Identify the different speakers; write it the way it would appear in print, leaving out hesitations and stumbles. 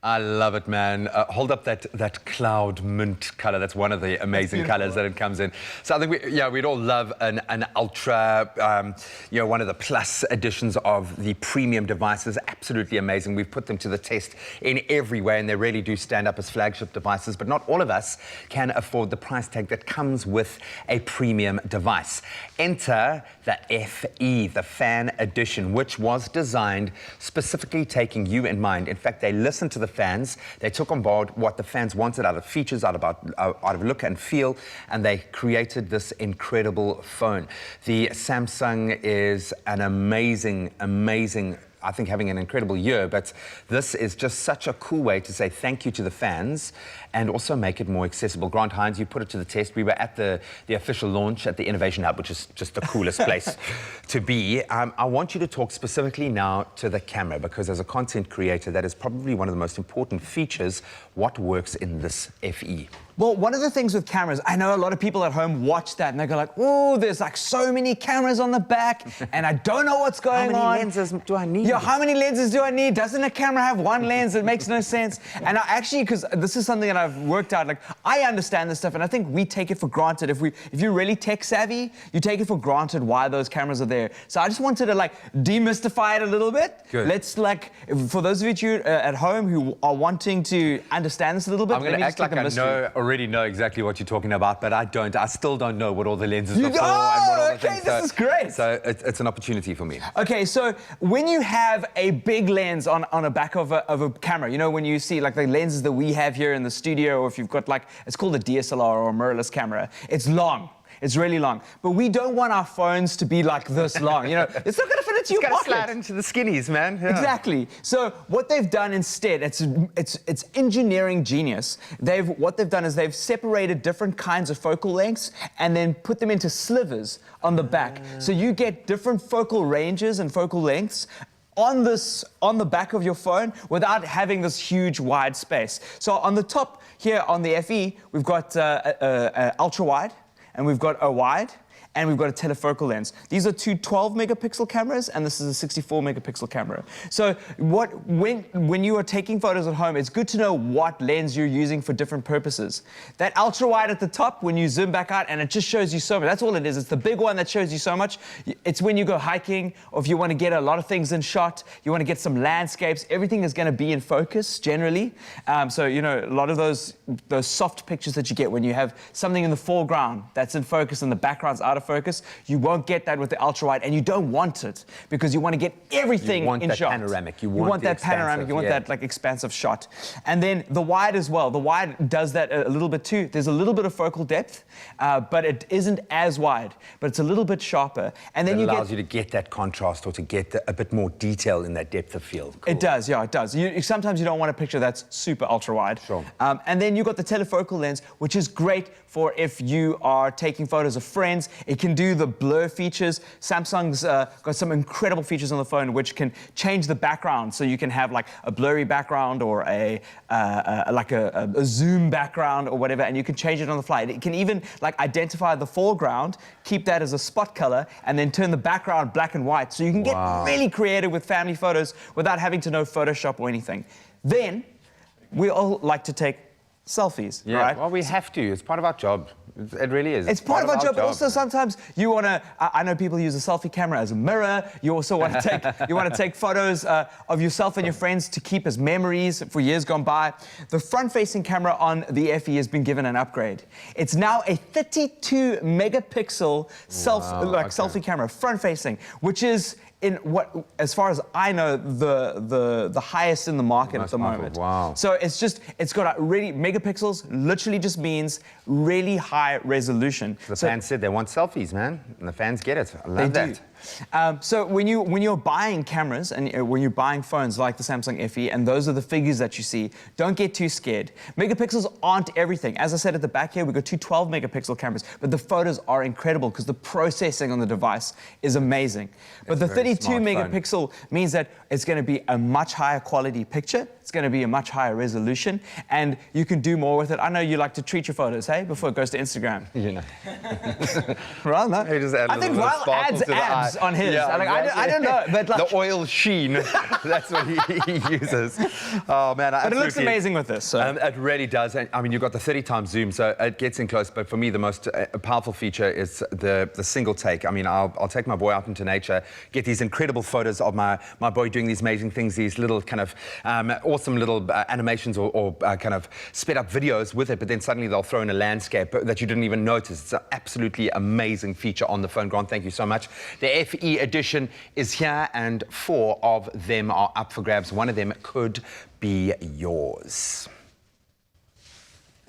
Speaker 1: I love it, man. Hold up that cloud mint color. That's one of the amazing colors that it comes in. So I think we'd all love an ultra, one of the plus editions of the premium devices. Absolutely amazing. We've put them to the test in every way, and they really do stand up as flagship devices. But not all of us can afford the price tag that comes with a premium device. Enter the FE, the Fan Edition, which was designed specifically taking you in mind. In fact, they listened to the fans. They took on board what the fans wanted out of features, out of look and feel, and they created this incredible phone. The Samsung is an amazing, I think, having an incredible year, but this is just such a cool way to say thank you to the fans and also make it more accessible. Grant, Hinds, you put it to the test. We were at the official launch at the Innovation Hub, which is just the coolest place to be. I want you to talk specifically now to the camera, because as a content creator, that is probably one of the most important features. What works in this FE?
Speaker 2: Well, one of the things with cameras, I know a lot of people at home watch that and they go like, oh, there's like so many cameras on the back and I don't know what's going on.
Speaker 1: How many lenses do I need?
Speaker 2: Yeah, how many lenses do I need? Doesn't a camera have one lens? It makes no sense. And I actually, because this is something that I've worked out, like I understand this stuff and I think we take it for granted. If you're really tech savvy, you take it for granted why those cameras are there. So I just wanted to like demystify it a little bit.
Speaker 1: Good.
Speaker 2: Let's like, for those of you at home who are wanting to understand this a little bit,
Speaker 1: I'm going to act like I already know exactly what you're talking about, but I don't. I still don't know what all the lenses are for and what all the things.
Speaker 2: This is great.
Speaker 1: So it's an opportunity for me.
Speaker 2: Okay, so when you have a big lens on a back of a camera, you know, when you see like the lenses that we have here in the studio, or if you've got like, it's called a DSLR or a mirrorless camera, it's long. It's really long. But we don't want our phones to be like this long. You know, it's not going to fit into your pocket.
Speaker 1: It's got to slide into the skinnies, man. Yeah.
Speaker 2: Exactly. So what they've done instead, it's engineering genius. What they've done is they've separated different kinds of focal lengths and then put them into slivers on the back. So you get different focal ranges and focal lengths on the back of your phone without having this huge wide space. So on the top here on the FE, we've got ultra wide, and we've got a wide, and we've got a telephocal lens. These are two 12 megapixel cameras, and this is a 64 megapixel camera. So when you are taking photos at home, it's good to know what lens you're using for different purposes. That ultra wide at the top, when you zoom back out, and it just shows you so much. That's all it is. It's the big one that shows you so much. It's when you go hiking, or if you want to get a lot of things in shot, you want to get some landscapes, everything is going to be in focus generally. So, you know, a lot of those soft pictures that you get when you have something in the foreground that's in focus and the background's out of focus, you won't get that with the ultra wide, and you don't want it because you want to get everything in shot.
Speaker 1: Panoramic.
Speaker 2: You want that panoramic. You want that like expansive shot. And then the wide as well. The wide does that a little bit too. There's a little bit of focal depth, but it isn't as wide, but it's a little bit sharper. And then
Speaker 1: it allows you to get that contrast or to get a bit more detail in that depth of field. Cool.
Speaker 2: It does, yeah, it does. Sometimes you don't want a picture that's super ultra wide.
Speaker 1: Sure.
Speaker 2: And then you've got the telephocal lens, which is great for if you are taking photos of friends. It can do the blur features. Samsung's got some incredible features on the phone which can change the background, so you can have like a blurry background or a zoom background or whatever, and you can change it on the fly. It can even like identify the foreground, keep that as a spot color, and then turn the background black and white, so you can get really creative with family photos without having to know Photoshop or anything. Then we all like to take selfies, right?
Speaker 1: Well, we have to. It's part of our job. It really is.
Speaker 2: It's part of our job, but also sometimes you want to. I know people use a selfie camera as a mirror. You also want to take photos of yourself and your friends to keep as memories for years gone by. The front-facing camera on the FE has been given an upgrade. It's now a 32 megapixel selfie camera, front-facing, which is, in what, as far as I know, the highest in the market at the moment.
Speaker 1: Wow.
Speaker 2: So it's got a really megapixels. Literally just means really high resolution.
Speaker 1: The fans said they want selfies, man, and the fans get it. I love that.
Speaker 2: So when you're buying cameras and when you're buying phones like the Samsung FE, and those are the figures that you see, don't get too scared. Megapixels aren't everything. As I said at the back here, we've got two 12 megapixel cameras, but the photos are incredible because the processing on the device is amazing. But the 32 megapixel means that it's going to be a much higher quality picture. It's going to be a much higher resolution, and you can do more with it. I know you like to treat your photos, hey, before it goes to Instagram.
Speaker 1: You know.
Speaker 2: Well, no.
Speaker 1: Just add
Speaker 2: I think Ryle adds abs. his. On his.
Speaker 1: Yeah,
Speaker 2: I don't know, but like,
Speaker 1: the oil sheen. That's what he uses. Oh man,
Speaker 2: but it looks amazing with this. So.
Speaker 1: It really does. And, I mean, you've got the 30x zoom, so it gets in close. But for me, the most powerful feature is the single take. I mean, I'll take my boy out into nature, get these incredible photos of my boy doing these amazing things, these little kind of awesome little animations or kind of sped up videos with it. But then suddenly they'll throw in a landscape that you didn't even notice. It's an absolutely amazing feature on the phone. Grant, thank you so much. The FE edition is here, and 4 of them are up for grabs. One of them could be yours.